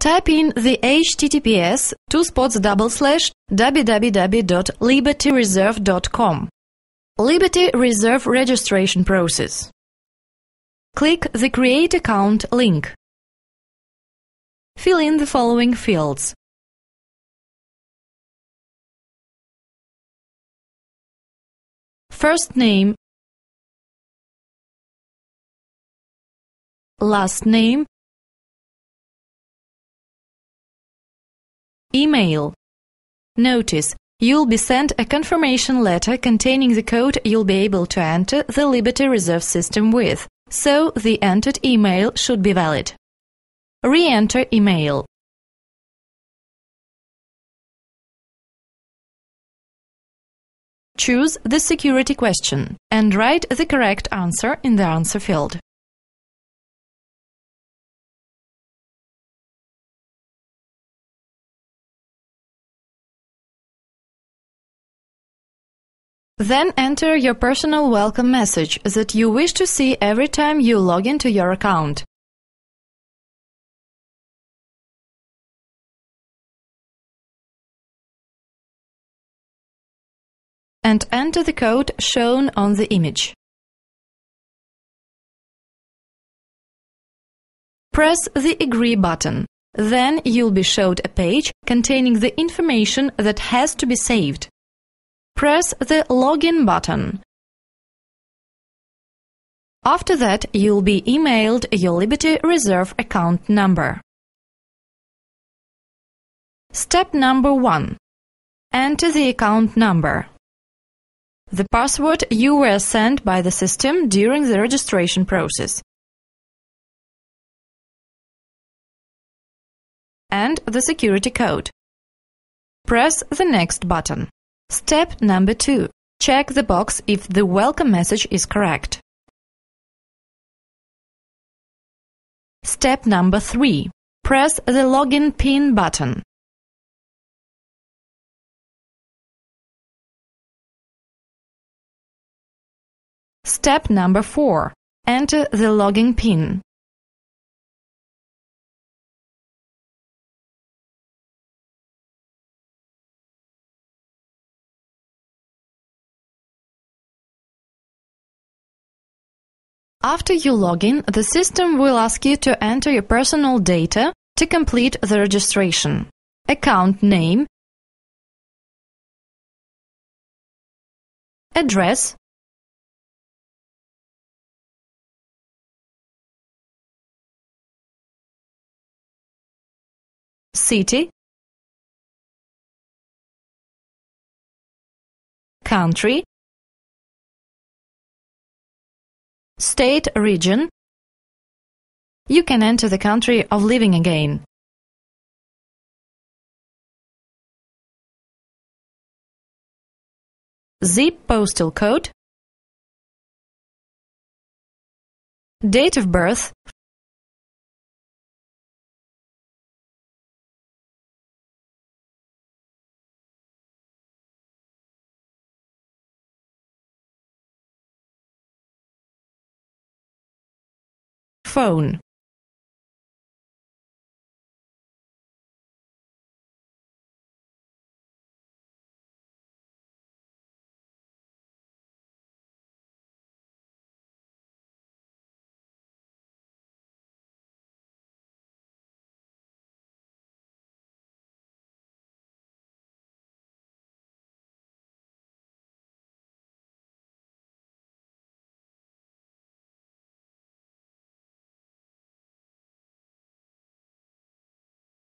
Type in the https://www.libertyreserve.com. Liberty Reserve registration process. Click the Create Account link. Fill in the following fields. First name, last name, email. Notice, you'll be sent a confirmation letter containing the code you'll be able to enter the Liberty Reserve system with, so the entered email should be valid. Re-enter email. Choose the security question and write the correct answer in the answer field. Then enter your personal welcome message that you wish to see every time you log into your account. And enter the code shown on the image. Press the Agree button. Then you'll be showed a page containing the information that has to be saved. Press the Login button. After that, you'll be emailed your Liberty Reserve account number. Step number 1. Enter the account number. The password you were sent by the system during the registration process. And the security code. Press the Next button. Step number 2. Check the box if the welcome message is correct. Step number 3. Press the Login PIN button. Step number 4. Enter the login PIN. After you log in, the system will ask you to enter your personal data to complete the registration. Account name, address, city, country, state, region. You can enter the country of living again. Zip postal code, date of birth, phone.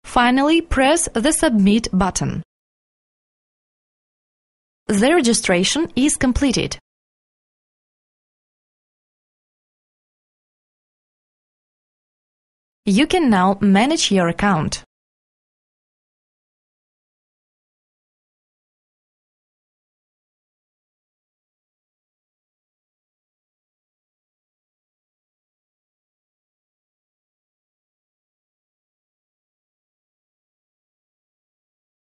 Finally, press the Submit button. The registration is completed. You can now manage your account.